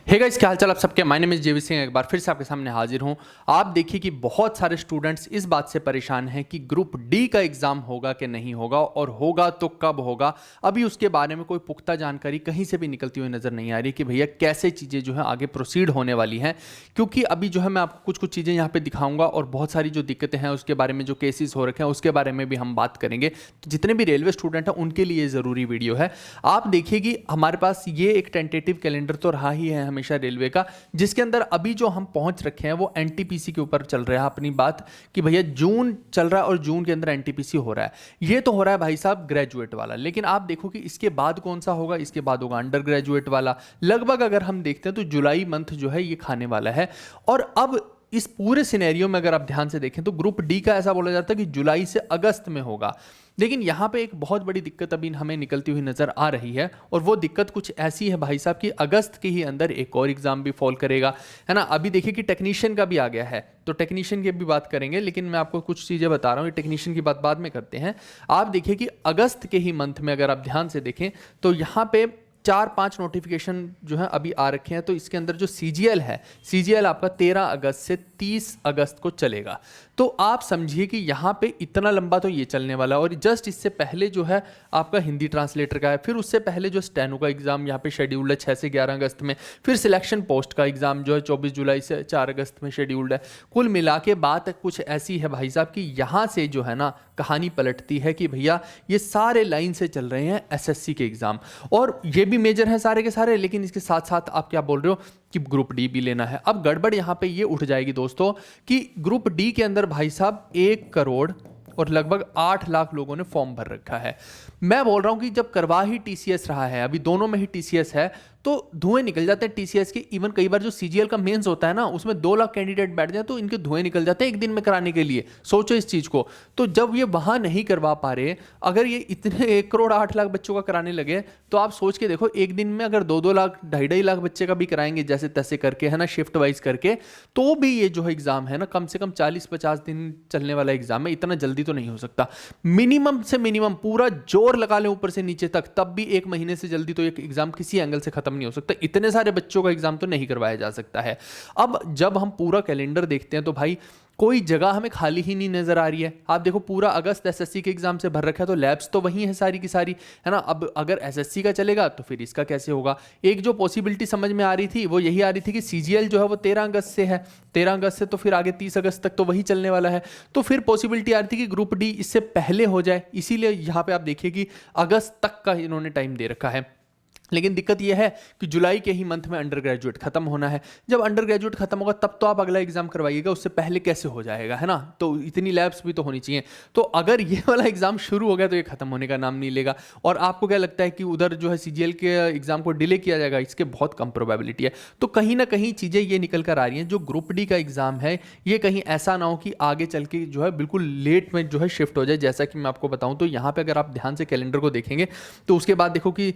Hey guys, क्या हाल चाल आप सबके। माय नेम इज जेवी सिंह, एक बार फिर से आपके सामने हाजिर हूं। आप देखिए कि बहुत सारे स्टूडेंट्स इस बात से परेशान हैं कि ग्रुप डी का एग्जाम होगा कि नहीं होगा, और होगा तो कब होगा। अभी उसके बारे में कोई पुख्ता जानकारी कहीं से भी निकलती हुई नजर नहीं आ रही कि भैया कैसे चीज़ें जो है आगे प्रोसीड होने वाली हैं। क्योंकि अभी जो है मैं आपको कुछ कुछ चीज़ें यहाँ पे दिखाऊंगा और बहुत सारी जो दिक्कतें हैं उसके बारे में, जो केसेस हो रखे हैं उसके बारे में भी हम बात करेंगे। तो जितने भी रेलवे स्टूडेंट हैं उनके लिए ज़रूरी वीडियो है। आप देखिए कि हमारे पास ये एक टेंटेटिव कैलेंडर तो रहा ही है हमेशा रेलवे का, जिसके अंदर अभी जो हम पहुंच रखे हैं वो एनटीपीसी के ऊपर चल रहा है अपनी बात कि भैया जून चल रहा है और जून के अंदर एनटीपीसी हो रहा है। ये तो हो रहा है भाई साहब ग्रेजुएट वाला, लेकिन आप देखो कि इसके बाद कौन सा होगा। इसके बाद होगा अंडर ग्रेजुएट वाला। लगभग अगर हम देखते हैं तो जुलाई मंथ जो है ये खाने वाला है। और अब इस पूरे सिनेरियो में अगर आप ध्यान से देखें तो ग्रुप डी का ऐसा बोला जाता है कि जुलाई से अगस्त में होगा। लेकिन यहाँ पे एक बहुत बड़ी दिक्कत अभी हमें निकलती हुई नजर आ रही है, और वो दिक्कत कुछ ऐसी है भाई साहब कि अगस्त के ही अंदर एक और एग्जाम भी फॉल करेगा, है ना। अभी देखिए कि टेक्नीशियन का भी आ गया है, तो टेक्नीशियन की भी बात करेंगे, लेकिन मैं आपको कुछ चीज़ें बता रहा हूँ, टेक्नीशियन की बात बाद में करते हैं। आप देखिए कि अगस्त के ही मंथ में अगर आप ध्यान से देखें तो यहाँ पे 4-5 नोटिफिकेशन जो है अभी आ रखे हैं। तो इसके अंदर जो सीजीएल है, सीजीएल आपका 13 अगस्त से 30 अगस्त को चलेगा। तो आप समझिए कि यहाँ पे इतना लंबा तो ये चलने वाला है। और जस्ट इससे पहले जो है आपका हिंदी ट्रांसलेटर का है, फिर उससे पहले जो स्टेनो का एग्जाम यहाँ पे शेड्यूल्ड है 6 से 11 अगस्त में, फिर सिलेक्शन पोस्ट का एग्जाम जो है 24 जुलाई से 4 अगस्त में शेड्यूल्ड है। कुल मिला के बात कुछ ऐसी है भाई साहब कि यहाँ से जो है ना कहानी पलटती है कि भैया ये सारे लाइन से चल रहे हैं एसएससी के एग्जाम, और ये भी मेजर है सारे के सारे। लेकिन इसके साथ साथ आप क्या बोल रहे हो कि ग्रुप डी भी लेना है। अब गड़बड़ यहां पे ये उठ जाएगी दोस्तों कि ग्रुप डी के अंदर भाई साहब 1 करोड़ और लगभग 8 लाख लोगों ने फॉर्म भर रखा है। मैं बोल रहा हूं कि जब करवा ही टीसीएस रहा है, अभी दोनों में ही टीसीएस है, तो धुएं निकल जाते हैं टीसीएस के। इवन कई बार जो सीजीएल का मेंस होता है ना, उसमें 2 लाख कैंडिडेट बैठ जाए तो इनके धुएं निकल जाते हैं एक दिन में कराने के लिए। सोचो इस चीज को। तो जब ये वहां नहीं करवा पा रहे, अगर ये इतने 1 करोड़ 8 लाख बच्चों का कराने लगे, तो आप सोच के देखो एक दिन में अगर 2-2 लाख 2.5 लाख बच्चे का भी कराएंगे जैसे तैसे करके, है ना, शिफ्ट वाइज करके, तो भी ये जो है एग्जाम है ना कम से कम 40-50 दिन चलने वाला एग्जाम है। इतना जल्दी तो नहीं हो सकता। मिनिमम से मिनिमम पूरा जोर लगा लें ऊपर से नीचे तक, तब भी 1 महीने से जल्दी तो एक एग्जाम किसी एंगल से खत्म नहीं हो सकता। इतने सारे बच्चों का एग्जाम तो नहीं करवाया जा सकता है। अब जब हम पूरा कैलेंडर देखते हैं तो भाई कोई जगह हमें खाली ही नहीं नजर आ रही है। आप देखो पूरा अगस्त एसएससी के एग्जाम से भर रखा है, तो लैब्स तो वही है सारी की सारी, है ना। अब अगर एसएससी का चलेगा तो फिर इसका कैसे होगा। एक जो पॉसिबिलिटी समझ में आ रही थी वो यही आ रही थी कि सीजीएल जो है वो 13 अगस्त से है, 13 अगस्त से तो फिर आगे 30 अगस्त तक तो वही चलने वाला है। तो फिर पॉसिबिलिटी आ रही थी कि ग्रुप डी इससे पहले हो जाए, इसीलिए यहाँ पे आप देखिए कि अगस्त तक का इन्होंने टाइम दे रखा है। लेकिन दिक्कत यह है कि जुलाई के ही मंथ में अंडर ग्रेजुएट खत्म होना है। जब अंडर ग्रेजुएट खत्म होगा तब तो आप अगला एग्जाम करवाइएगा, उससे पहले कैसे हो जाएगा, है ना। तो इतनी लैब्स भी तो होनी चाहिए। तो अगर ये वाला एग्जाम शुरू हो गया तो ये खत्म होने का नाम नहीं लेगा। और आपको क्या लगता है कि उधर जो है सीजीएल के एग्जाम को डिले किया जाएगा? इसके बहुत कम प्रोबेबिलिटी है। तो कहीं ना कहीं चीजें ये निकल कर आ रही हैं, जो ग्रुप डी का एग्जाम है ये कहीं ऐसा ना हो कि आगे चल के जो है बिल्कुल लेट में जो है शिफ्ट हो जाए। जैसा कि मैं आपको बताऊं तो यहाँ पे अगर आप ध्यान से कैलेंडर को देखेंगे तो उसके बाद देखो कि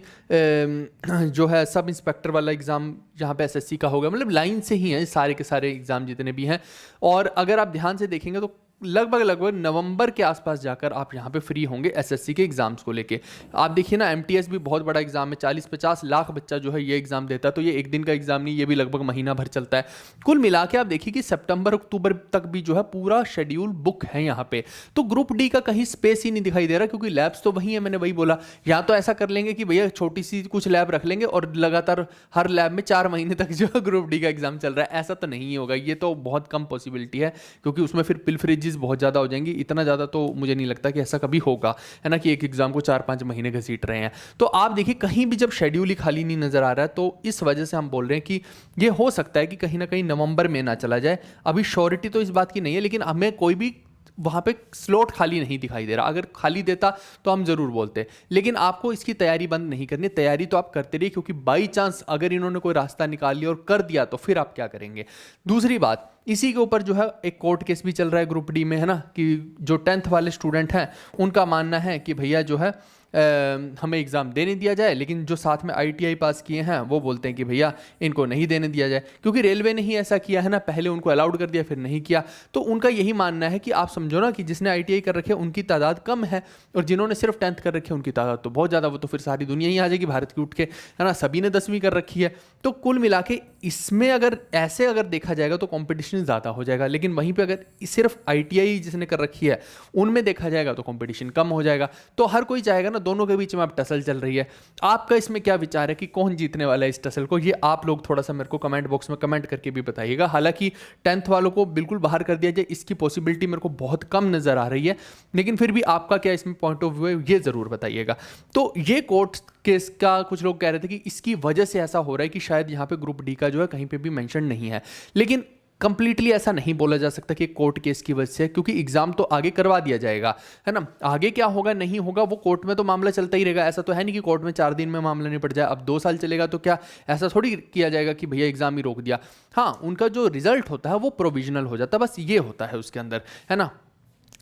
जो है सब इंस्पेक्टर वाला एग्जाम यहाँ पे एसएससी का होगा, मतलब लाइन से ही है सारे के सारे एग्जाम जितने भी हैं। और अगर आप ध्यान से देखेंगे तो लगभग नवंबर के आसपास जाकर आप यहाँ पे फ्री होंगे एसएससी के एग्जाम्स को लेके। आप देखिए ना, एमटीएस भी बहुत बड़ा एग्जाम है, 40-50 लाख बच्चा जो है ये एग्जाम देता है। तो ये एक दिन का एग्जाम नहीं, ये भी लगभग महीना भर चलता है। कुल मिला के आप देखिए कि सितंबर अक्टूबर तक भी जो है पूरा शेड्यूल बुक है यहाँ पे। तो ग्रुप डी का कहीं स्पेस ही नहीं दिखाई दे रहा, क्योंकि लैब्स तो वही है। मैंने वही बोला, या तो ऐसा कर लेंगे कि भैया छोटी सी कुछ लैब रख लेंगे और लगातार हर लैब में 4 महीने तक जो है ग्रुप डी का एग्जाम चल रहा है। ऐसा तो नहीं होगा, ये तो बहुत कम पॉसिबिलिटी है, क्योंकि उसमें फिर पिलफरेजेस बहुत ज़्यादा हो जाएंगी। इतना ज़्यादा तो मुझे नहीं लगता कि ऐसा कभी होगा, है ना, कि एक एग्जाम को 4-5 महीने घसीट रहे हैं। तो आप देखिए कहीं भी जब शेड्यूल ही खाली नहीं नजर आ रहा है, तो इस वजह से हम बोल रहे हैं कि ये हो सकता है कि कहीं ना कहीं नवंबर में ना चला जाए। अभी श्योरिटी तो इस बात की नहीं है, लेकिन हमें कोई भी वहां पे स्लॉट खाली नहीं दिखाई दे रहा। अगर खाली देता तो हम जरूर बोलते, लेकिन आपको इसकी तैयारी बंद नहीं करनी। तैयारी तो आप करते रहिए, क्योंकि बाई चांस अगर इन्होंने कोई रास्ता निकाल लिया और कर दिया तो फिर आप क्या करेंगे। दूसरी बात, इसी के ऊपर जो है एक कोर्ट केस भी चल रहा है ग्रुप डी में, है ना, कि जो 10th वाले स्टूडेंट हैं उनका मानना है कि भैया जो है हमें एग्ज़ाम देने दिया जाए, लेकिन जो साथ में आईटीआई पास किए हैं वो बोलते हैं कि भैया इनको नहीं देने दिया जाए, क्योंकि रेलवे ने ही ऐसा किया है ना, पहले उनको अलाउड कर दिया फिर नहीं किया। तो उनका यही मानना है कि आप समझो ना कि जिसने आईटीआई कर रखे उनकी तादाद कम है, और जिन्होंने सिर्फ 10th कर रखे उनकी तादाद तो बहुत ज़्यादा। वो तो फिर सारी दुनिया ही आ जाएगी भारत की उठ के, है ना, सभी ने 10वीं कर रखी है। तो कुल मिला के इसमें अगर ऐसे अगर देखा जाएगा तो कंपटीशन ज़्यादा हो जाएगा, लेकिन वहीं पे अगर सिर्फ आईटीआई जिसने कर रखी है उनमें देखा जाएगा तो कंपटीशन कम हो जाएगा। तो हर कोई चाहेगा ना, दोनों के बीच में अब टसल चल रही है। आपका इसमें क्या विचार है कि कौन जीतने वाला है इस टसल को? ये आप लोग थोड़ा सा मेरे को कमेंट बॉक्स में कमेंट करके भी बताइएगा। हालांकि 10th वालों को बिल्कुल बाहर कर दिया जाए, इसकी पॉसिबिलिटी मेरे को बहुत कम नज़र आ रही है, लेकिन फिर भी आपका क्या इसमें पॉइंट ऑफ व्यू है ये ज़रूर बताइएगा। तो ये कोर्ट केस का कुछ लोग कह रहे थे कि इसकी वजह से ऐसा हो रहा है कि शायद यहाँ पे ग्रुप डी का जो है कहीं पे भी मेंशन नहीं है, लेकिन कंप्लीटली ऐसा नहीं बोला जा सकता कि कोर्ट केस की वजह से, क्योंकि एग्जाम तो आगे करवा दिया जाएगा, है ना। आगे क्या होगा नहीं होगा वो कोर्ट में तो मामला चलता ही रहेगा। ऐसा तो है नहीं कि कोर्ट में 4 दिन में मामला निपट जाए। अब 2 साल चलेगा तो क्या ऐसा थोड़ी किया जाएगा कि भैया एग्जाम ही रोक दिया। हाँ, उनका जो रिजल्ट होता है वो प्रोविजनल हो जाता है, बस ये होता है उसके अंदर, है ना।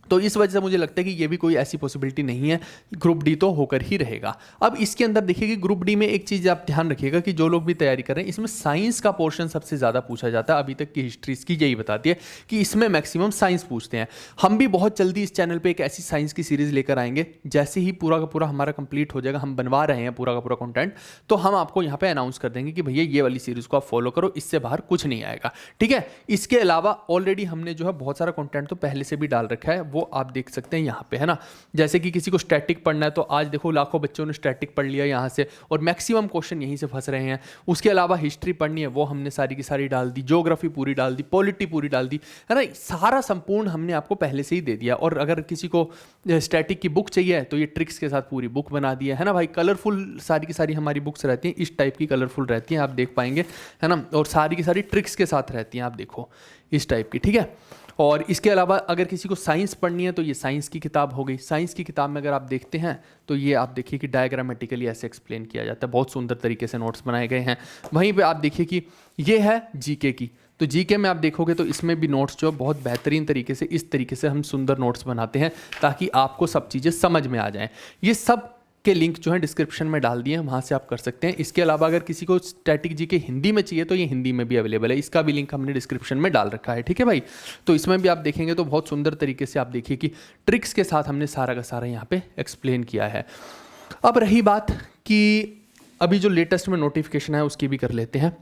तो इस वजह से मुझे लगता है कि ये भी कोई ऐसी पॉसिबिलिटी नहीं है, ग्रुप डी तो होकर ही रहेगा। अब इसके अंदर देखिए कि ग्रुप डी में एक चीज़ आप ध्यान रखिएगा कि जो लोग भी तैयारी कर रहे हैं इसमें साइंस का पोर्शन सबसे ज़्यादा पूछा जाता है। अभी तक की हिस्ट्री इसकी यही बताती है कि इसमें मैक्सिमम साइंस पूछते हैं। हम भी बहुत जल्दी इस चैनल पर एक ऐसी साइंस की सीरीज़ लेकर आएंगे, जैसे ही पूरा का पूरा हमारा कंप्लीट हो जाएगा, हम बनवा रहे हैं पूरा का पूरा कंटेंट, तो हम आपको यहाँ पे अनाउंस कर देंगे कि भैया ये वाली सीरीज़ को आप फॉलो करो, इससे बाहर कुछ नहीं आएगा, ठीक है। इसके अलावा ऑलरेडी हमने जो है बहुत सारा कंटेंट तो पहले से भी डाल रखा है, वो आप देख सकते हैं यहाँ पे, है ना। जैसे कि किसी को स्टैटिक पढ़ना है तो आज देखो लाखों बच्चों ने स्टैटिक पढ़ लिया यहाँ से, और मैक्सिमम क्वेश्चन यहीं से फंस रहे हैं। उसके अलावा हिस्ट्री पढ़नी है वो हमने सारी की सारी डाल दी, ज्योग्राफी पूरी डाल दी, पॉलिटी पूरी डाल दी, है ना। सारा संपूर्ण हमने आपको पहले से ही दे दिया। और अगर किसी को स्टैटिक की बुक चाहिए तो ये ट्रिक्स के साथ पूरी बुक बना दी है ना भाई। कलरफुल सारी की सारी हमारी बुक्स रहती हैं, इस टाइप की कलरफुल रहती हैं, आप देख पाएंगे, है ना। और सारी की सारी ट्रिक्स के साथ रहती हैं, आप देखो इस टाइप की, ठीक है। और इसके अलावा अगर किसी को साइंस पढ़नी है तो ये साइंस की किताब हो गई। साइंस की किताब में अगर आप देखते हैं तो ये आप देखिए कि डायग्रामेटिकली ऐसे एक्सप्लेन किया जाता है, बहुत सुंदर तरीके से नोट्स बनाए गए हैं। वहीं पे आप देखिए कि ये है जीके की, तो जीके में आप देखोगे तो इसमें भी नोट्स जो बहुत बेहतरीन तरीके से इस तरीके से हम सुंदर नोट्स बनाते हैं ताकि आपको सब चीज़ें समझ में आ जाएं। ये सब के लिंक जो है डिस्क्रिप्शन में डाल दिए हैं, वहाँ से आप कर सकते हैं। इसके अलावा अगर किसी को स्टैटिक जी के हिंदी में चाहिए तो ये हिंदी में भी अवेलेबल है, इसका भी लिंक हमने डिस्क्रिप्शन में डाल रखा है, ठीक है भाई। तो इसमें भी आप देखेंगे तो बहुत सुंदर तरीके से आप देखिए कि ट्रिक्स के साथ हमने सारा का सारा यहाँ पे एक्सप्लेन किया है। अब रही बात कि अभी जो लेटेस्ट में नोटिफिकेशन है उसकी भी कर लेते हैं।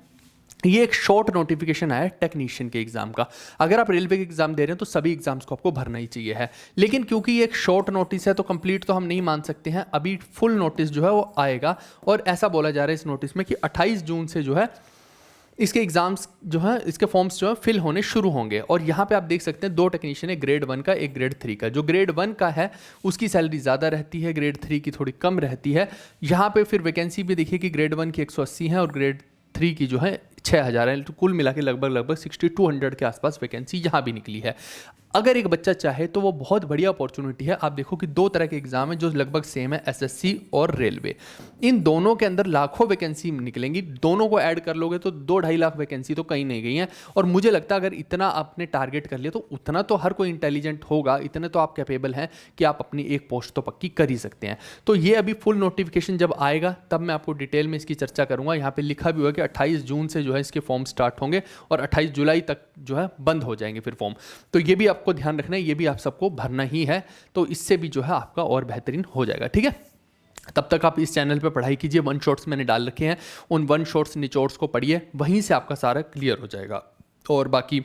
ये एक शॉर्ट नोटिफिकेशन आया है टेक्नीशियन के एग्जाम का। अगर आप रेलवे के एग्जाम दे रहे हैं तो सभी एग्जाम्स को आपको भरना ही चाहिए है, लेकिन क्योंकि ये एक शॉर्ट नोटिस है तो कंप्लीट तो हम नहीं मान सकते हैं। अभी फुल नोटिस जो है वो आएगा, और ऐसा बोला जा रहा है इस नोटिस में कि 28 जून से जो है इसके एग्जाम्स जो है, इसके फॉर्म्स जो है फिल होने शुरू होंगे। और यहाँ पे आप देख सकते हैं 2 टेक्नीशियन है, ग्रेड 1 का, एक ग्रेड 3 का। जो ग्रेड 1 का है उसकी सैलरी ज़्यादा रहती है, ग्रेड 3 की थोड़ी कम रहती है। यहाँ पे फिर वैकेंसी भी देखिए कि ग्रेड 1 की 180 है और ग्रेड 3 की जो है 6000 है। तो कुल मिला के लगभग 6200 के आसपास वैकेंसी यहाँ भी निकली है। अगर एक बच्चा चाहे तो वो बहुत बढ़िया अपॉर्चुनिटी है। आप देखो कि 2 तरह के एग्जाम है जो लगभग सेम है, एसएससी और रेलवे। इन दोनों के अंदर लाखों वैकेंसी निकलेंगी, दोनों को ऐड कर लोगे तो 2-2.5 लाख वैकेंसी तो कहीं नहीं गई हैं। और मुझे लगता है अगर इतना आपने टारगेट कर लिया तो उतना तो हर कोई इंटेलिजेंट होगा, इतने तो आप कैपेबल हैं कि आप अपनी एक पोस्ट तो पक्की कर ही सकते हैं। तो ये अभी फुल नोटिफिकेशन जब आएगा तब मैं आपको डिटेल में इसकी चर्चा करूंगा। यहाँ पे लिखा भी हुआ कि 28 जून से जो है इसके फॉर्म स्टार्ट होंगे और 28 जुलाई तक जो है बंद हो जाएंगे फिर फॉर्म। तो ये भी आपको ध्यान रखना है, ये भी आप सबको भरना ही है, तो इससे भी जो है आपका और बेहतरीन हो जाएगा, ठीक है। तब तक आप इस चैनल पे पढ़ाई कीजिए, 1 शॉट्स मैंने डाल रखे हैं, उन 1 शॉट्स निचोड्स को पढ़िए, वहीं से आपका सारा क्लियर हो जाएगा। और बाकी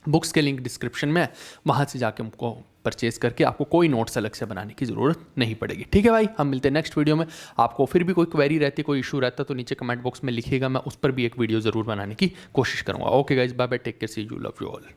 बुक्स के लिंक डिस्क्रिप्शन में, वहाँ से जाके हमको परचेज करके आपको कोई नोट्स अलग से बनाने की ज़रूरत नहीं पड़ेगी, ठीक है भाई। हम मिलते हैं नेक्स्ट वीडियो में। आपको फिर भी कोई क्वेरी रहती है, कोई इशू रहता है तो नीचे कमेंट बॉक्स में लिखिएगा, मैं उस पर भी एक वीडियो ज़रूर बनाने की कोशिश करूँगा। Okay guys, bye bye, take care, see you, love you all.